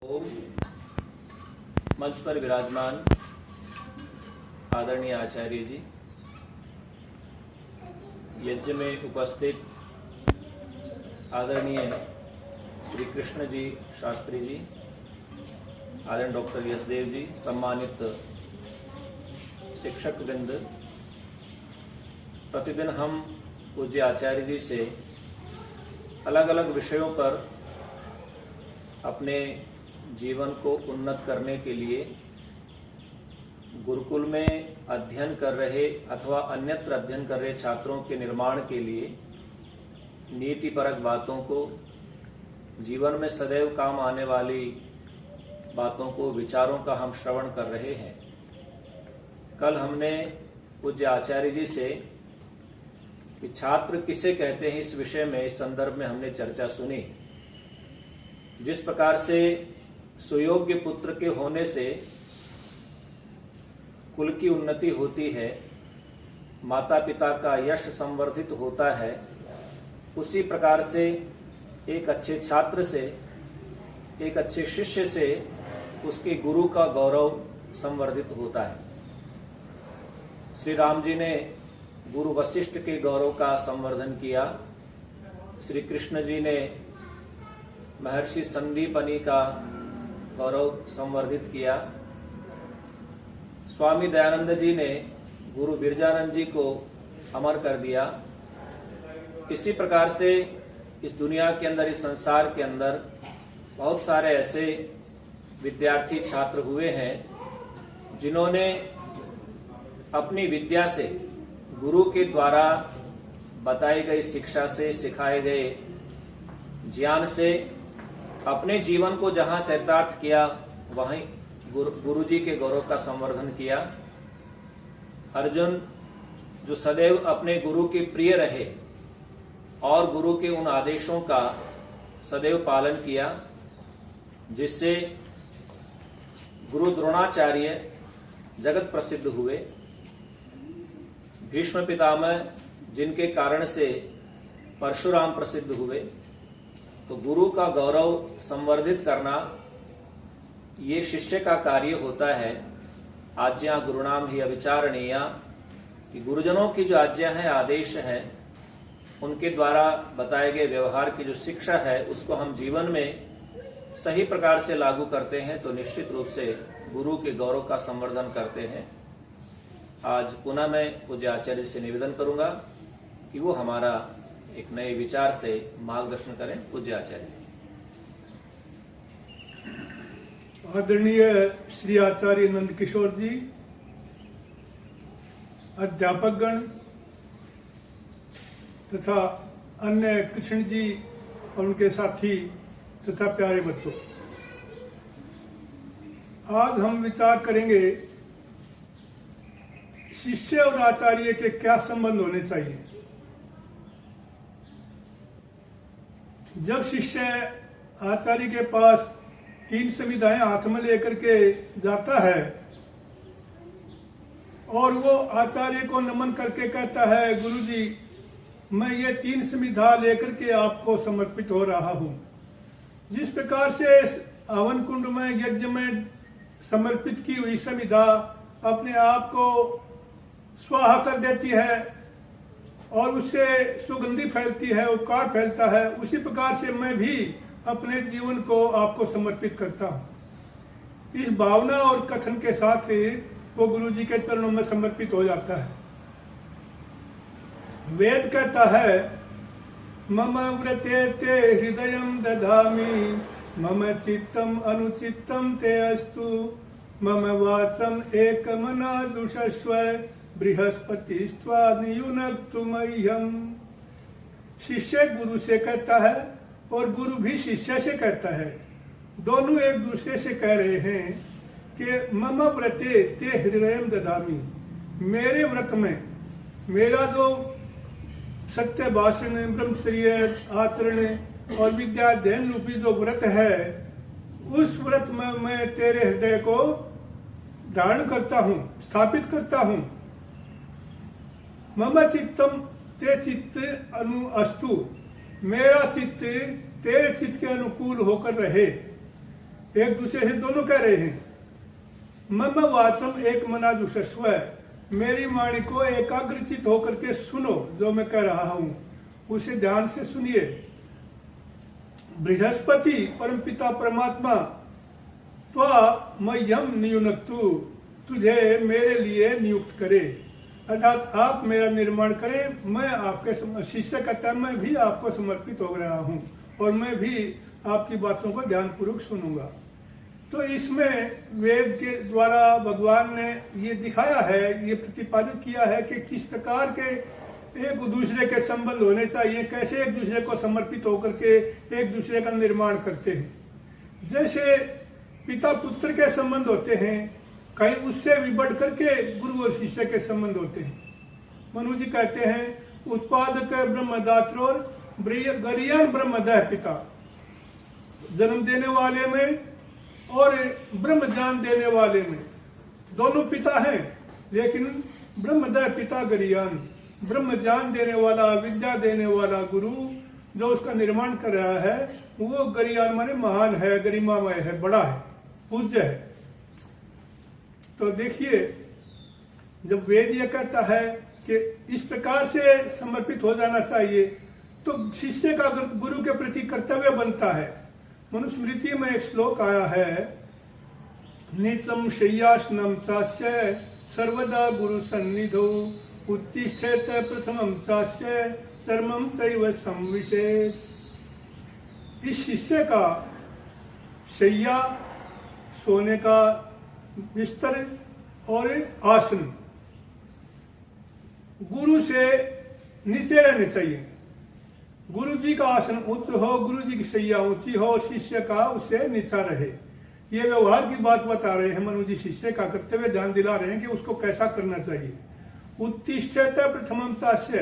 ओम। मंच पर विराजमान आदरणीय आचार्य जी, यज्ञ में उपस्थित आदरणीय श्री कृष्ण जी शास्त्री जी, आदरणीय डॉक्टर यशदेव जी, सम्मानित शिक्षक वृंद, प्रतिदिन हम पूज्य आचार्य जी से अलग अलग विषयों पर अपने जीवन को उन्नत करने के लिए गुरुकुल में अध्ययन कर रहे अथवा अन्यत्र अध्ययन कर रहे छात्रों के निर्माण के लिए नीतिपरक बातों को, जीवन में सदैव काम आने वाली बातों को, विचारों का हम श्रवण कर रहे हैं। कल हमने पूज्य आचार्य जी से कि छात्र किसे कहते हैं, इस विषय में, इस संदर्भ में हमने चर्चा सुनी। जिस प्रकार से सुयोग्य पुत्र के होने से कुल की उन्नति होती है, माता पिता का यश संवर्धित होता है, उसी प्रकार से एक अच्छे छात्र से, एक अच्छे शिष्य से उसके गुरु का गौरव संवर्धित होता है। श्री राम जी ने गुरु वशिष्ठ के गौरव का संवर्धन किया, श्री कृष्ण जी ने महर्षि संदीपनी का गौरव संवर्धित किया, स्वामी दयानंद जी ने गुरु बिरजानंद जी को अमर कर दिया। इसी प्रकार से इस दुनिया के अंदर, इस संसार के अंदर बहुत सारे ऐसे विद्यार्थी छात्र हुए हैं जिन्होंने अपनी विद्या से, गुरु के द्वारा बताई गई शिक्षा से, सिखाए गए ज्ञान से अपने जीवन को जहां चरितार्थ किया, वहीं गुरु जी के गौरव का संवर्धन किया। अर्जुन जो सदैव अपने गुरु के प्रिय रहे और गुरु के उन आदेशों का सदैव पालन किया, जिससे गुरु द्रोणाचार्य जगत प्रसिद्ध हुए। भीष्म पितामह जिनके कारण से परशुराम प्रसिद्ध हुए। तो गुरु का गौरव संवर्धित करना ये शिष्य का कार्य होता है। आज्ञा गुरुणाम ही अविचारणीया, कि गुरुजनों की जो आज्ञा है, आदेश है, उनके द्वारा बताए गए व्यवहार की जो शिक्षा है, उसको हम जीवन में सही प्रकार से लागू करते हैं तो निश्चित रूप से गुरु के गौरव का संवर्धन करते हैं। आज पुनः मैं पूज्य आचार्य से निवेदन करूंगा कि वो हमारा एक नए विचार से मार्गदर्शन करें। पूज्य आचार्य। आदरणीय श्री आचार्य नंद किशोर जी, अध्यापकगण तथा अन्य कृष्ण जी और उनके साथी तथा प्यारे बच्चों, आज हम विचार करेंगे शिष्य और आचार्य के क्या संबंध होने चाहिए। जब शिष्य आचार्य के पास 3 संविधाएं हाथ में लेकर के जाता है और वो आचार्य को नमन करके कहता है, गुरुजी मैं ये 3 संविधा लेकर के आपको समर्पित हो रहा हूं। जिस प्रकार से हवन कुंड में, यज्ञ में समर्पित की हुई संविधा अपने आप को स्वाहा कर देती है और उससे सुगंधि फैलती है, उपकार फैलता है, उसी प्रकार से मैं भी अपने जीवन को आपको समर्पित करता हूं। इस भावना और कथन के साथ ही वो गुरु जी के चरणों में समर्पित हो जाता है। वेद कहता है, मम व्रते ते हृदयं दधामि, मम चित्तम अनुचित्तम ते अस्तु, मम वाचम एकमना दुषस्व, बृहस्पतिस्त्वा नियुनक्तु मह्यम। शिष्य गुरु से कहता है और गुरु भी शिष्य से कहता है। दोनों एक दूसरे से कह रहे हैं कि मम व्रते ते हृदयं ददामि, मेरे व्रत में, मेरा जो सत्य भाषण, ब्रह्मचर्य आचरण और विद्याध्ययन रूपी जो व्रत है, उस व्रत में मैं तेरे हृदय को धारण करता हूं, स्थापित करता हूं। मम चित्तम ते चित्त अनु अस्तु, मेरा चित्त तेरे चित्त के अनुकूल होकर रहे। एक दूसरे से दोनों कह रहे हैं। मम वाचम एक मना दुषस्व, मेरी वाणी को एकाग्रचित होकर के सुनो, जो मैं कह रहा हूं उसे ध्यान से सुनिए। बृहस्पति परमपिता परमात्मा त्वा मह्यम नियुनक्तु, तुझे मेरे लिए नियुक्त करे, अर्थात आप मेरा निर्माण करें, मैं आपके शिष्य का मैं भी आपको समर्पित हो रहा हूं और मैं भी आपकी बातों को ध्यानपूर्वक सुनूंगा। तो इसमें वेद के द्वारा भगवान ने ये दिखाया है, ये प्रतिपादित किया है कि किस प्रकार के एक दूसरे के संबंध होने चाहिए, कैसे एक दूसरे को समर्पित होकर के एक दूसरे का निर्माण करते हैं। जैसे पिता पुत्र के संबंध होते हैं, कहीं उससे भी बढ़ करके गुरु और शिष्य के संबंध होते हैं। मनु जी कहते हैं उत्पादक ब्रह्मदात्रोर गरियान ब्रह्मदह पिता, जन्म देने वाले में और ब्रह्म ज्ञान देने वाले में दोनों पिता हैं, लेकिन ब्रह्मदह पिता गरियान, ब्रह्म ज्ञान देने वाला, विद्या देने वाला गुरु जो उसका निर्माण कर रहा है वो गरियान माने महान है, गरिमामय है, बड़ा है, पूज्य है। तो देखिए जब वेद यह कहता है कि इस प्रकार से समर्पित हो जाना चाहिए, तो शिष्य का गुरु के प्रति कर्तव्य बनता है। मनुस्मृति में एक श्लोक आया है, नीचम शय्यासनम चास्य सर्वदा गुरु सन्निधौ उत्तिष्ठेत प्रथमम चास्य सर्वम सैव संविशेत। इस शिष्य का शय्या, सोने का बिस्तर और आसन गुरु से नीचे रहने चाहिए। गुरु जी का आसन उच्च हो, गुरु जी की शैया ऊंची हो, शिष्य का उससे नीचा रहे। ये व्यवहार की बात बता रहे हैं मनु जी, शिष्य का कर्तव्य ध्यान दिला रहे हैं कि उसको कैसा करना चाहिए। उत्तिष्ठेत प्रथमम चास्य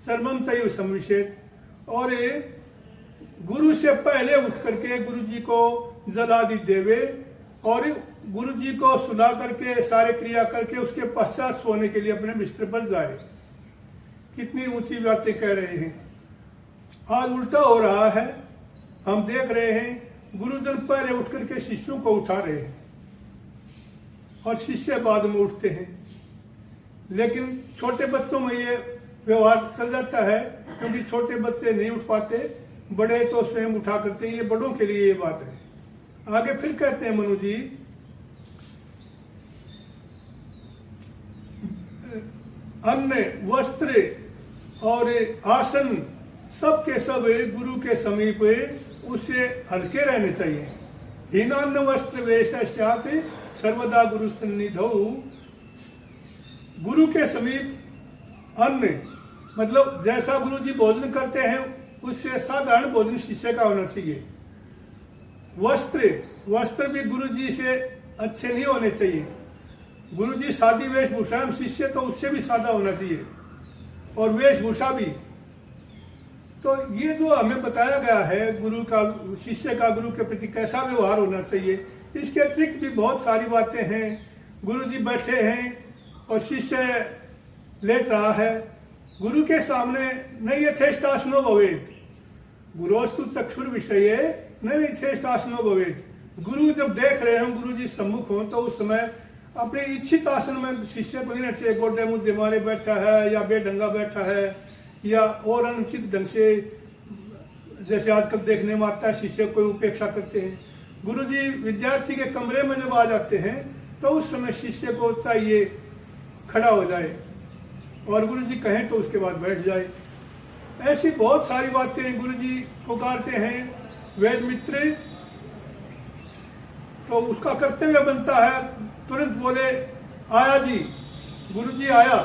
सर्वम चैव संविशेत, और गुरु से पहले उठ करके गुरु जी को जल आदि देवे और गुरु जी को सुला करके सारे क्रिया करके उसके पश्चात सोने के लिए अपने बिस्तर पर जाए। कितनी ऊंची बातें कह रहे हैं। आज उल्टा हो रहा है, हम देख रहे हैं गुरुजन पहले उठ करके शिष्यों को उठा रहे हैं और शिष्य बाद में उठते हैं। लेकिन छोटे बच्चों में ये व्यवहार चल जाता है, क्योंकि छोटे बच्चे नहीं उठ पाते, बड़े तो स्वयं उठा करते हैं। ये बड़ों के लिए ये बात है। आगे फिर कहते हैं मनु जी, अन्न वस्त्र और आसन सब के सब गुरु के समीप उससे हल्के रहने चाहिए। हीनान्न वस्त्र वेशस्यात् सर्वदा गुरु सन्निधौ, गुरु के समीप अन्न मतलब जैसा गुरु जी भोजन करते हैं उससे साधारण भोजन शिष्य का होना चाहिए। वस्त्र भी गुरु जी से अच्छे नहीं होने चाहिए। गुरु जी सादी वेशभूषा, शिष्य तो उससे भी सादा होना चाहिए, और वेशभूषा भी। तो ये जो हमें बताया गया है गुरु का, शिष्य का गुरु के प्रति कैसा व्यवहार होना चाहिए, इसके अतिरिक्त भी बहुत सारी बातें हैं। गुरु जी बैठे हैं और शिष्य लेट रहा है, गुरु के सामने न यथेष्टासनो भवेत्, गुरोस्तु चक्षुर विषये न यथेष्टासनो भवेत्। गुरु जब देख रहे हों, गुरु जी सम्मुख हों, तो उस समय अपने इच्छित आसन में शिष्य को नहीं चाहिए। गोडे मुद्दे मारे बैठा है या बेढंगा बैठा है या और अनुचित ढंग से, जैसे आजकल देखने में आता है, शिष्य को उपेक्षा करते हैं। गुरुजी विद्यार्थी के कमरे में जब आ जाते हैं तो उस समय शिष्य को चाहिए खड़ा हो जाए और गुरुजी कहें तो उसके बाद बैठ जाए। ऐसी बहुत सारी बातें गुरुजी पुकारते हैं। वेद मित्र तो उसका कर्तव्य बनता है, तुरंत बोले आया जी, गुरुजी आया।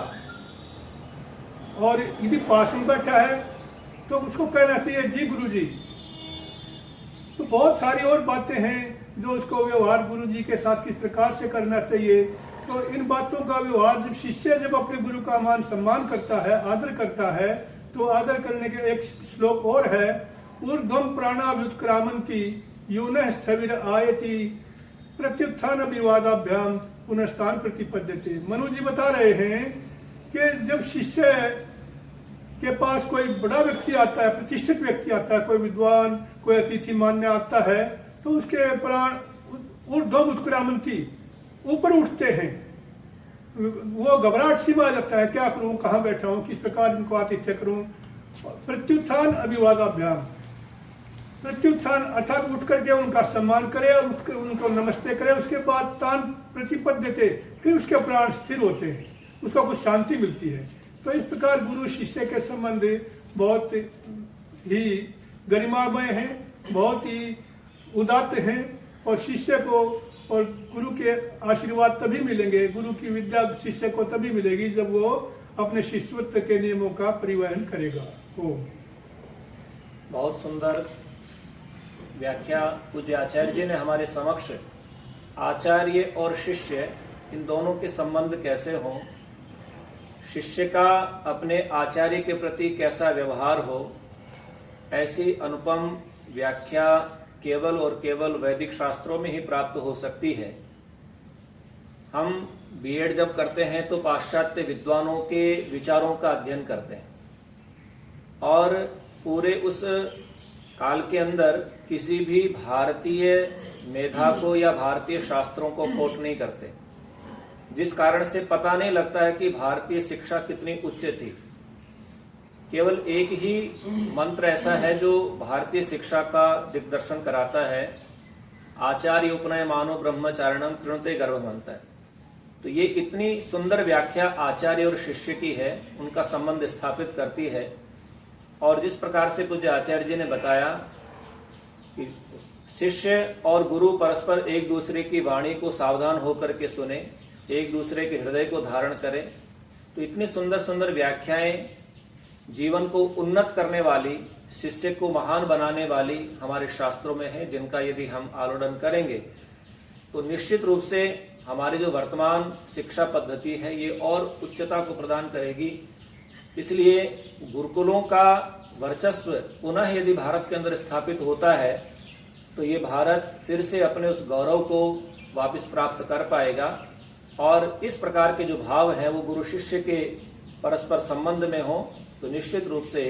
और यदि पास में बैठा है तो उसको कहना चाहिए जी गुरुजी। तो बहुत सारी और बातें हैं जो उसको व्यवहार गुरुजी के साथ किस प्रकार से करना चाहिए। तो इन बातों का व्यवहार जब शिष्य जब अपने गुरु का मान सम्मान करता है, आदर करता है, तो आदर करने के एक श्लोक और है, ऊर्ध्वम प्राणाव्युत्क्रामन्ति यूनः स्थविर आयति प्रत्युत्थान विवादाभ्याम पुनस्तान प्रतिपद्यते। मनु जी बता रहे हैं कि जब शिष्य के पास कोई बड़ा व्यक्ति आता है, प्रतिष्ठित व्यक्ति आता है, कोई विद्वान, कोई अतिथि मान्य आता है, तो उसके प्राण ऊर्ध्व उत्क्रामंती ऊपर उठते हैं। वो घबराहट सी आ जाता है, क्या करूं, कहाँ बैठा हूं, किस प्रकार इनको आतिथ्य करूं। प्रत्युत्थान अभिवादाभ्याम, प्रत्युत्थान अर्थात उठ करके उनका सम्मान करे और उठकर उनको नमस्ते करे, उसके बाद तान प्रतिपद देते, फिर उसके प्राण स्थिर होते हैं, उसको कुछ शांति मिलती है। तो इस प्रकार गुरु शिष्य के संबंध बहुत ही गरिमामय हैं, बहुत ही उदात्त हैं, और शिष्य को और गुरु के आशीर्वाद तभी मिलेंगे, गुरु की विद्या शिष्य को तभी मिलेगी जब वो अपने शिष्यत्व के नियमों का परिवहन करेगा। बहुत सुंदर व्याख्या पूज्य आचार्य जी ने हमारे समक्ष आचार्य और शिष्य इन दोनों के संबंध कैसे हों, शिष्य का अपने आचार्य के प्रति कैसा व्यवहार हो, ऐसी अनुपम व्याख्या केवल और केवल वैदिक शास्त्रों में ही प्राप्त हो सकती है। हम बीएड जब करते हैं तो पाश्चात्य विद्वानों के विचारों का अध्ययन करते हैं और पूरे उस काल के अंदर किसी भी भारतीय मेधा को या भारतीय शास्त्रों को कोट नहीं करते, जिस कारण से पता नहीं लगता है कि भारतीय शिक्षा कितनी उच्च थी। केवल एक ही मंत्र ऐसा है जो भारतीय शिक्षा का दिग्दर्शन कराता है, आचार्य उपनय मानो ब्रह्मचारिणम कृणुते गर्भमंत है। तो ये इतनी सुंदर व्याख्या आचार्य और शिष्य की है, उनका संबंध स्थापित करती है। और जिस प्रकार से पूज्य आचार्य जी ने बताया कि शिष्य और गुरु परस्पर एक दूसरे की वाणी को सावधान होकर के सुने, एक दूसरे के हृदय को धारण करें, तो इतनी सुंदर सुंदर व्याख्याएं जीवन को उन्नत करने वाली, शिष्य को महान बनाने वाली हमारे शास्त्रों में है, जिनका यदि हम आलोडन करेंगे तो निश्चित रूप से हमारी जो वर्तमान शिक्षा पद्धति है ये और उच्चता को प्रदान करेगी। इसलिए गुरुकुलों का वर्चस्व पुनः यदि भारत के अंदर स्थापित होता है तो ये भारत फिर से अपने उस गौरव को वापस प्राप्त कर पाएगा। और इस प्रकार के जो भाव हैं वो गुरु शिष्य के परस्पर संबंध में हो तो निश्चित रूप से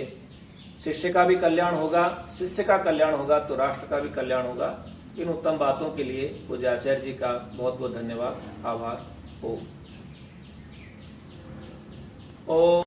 शिष्य का भी कल्याण होगा, शिष्य का कल्याण होगा तो राष्ट्र का भी कल्याण होगा। इन उत्तम बातों के लिए पूज्य आचार्य जी का बहुत बहुत धन्यवाद, आभार। ओम।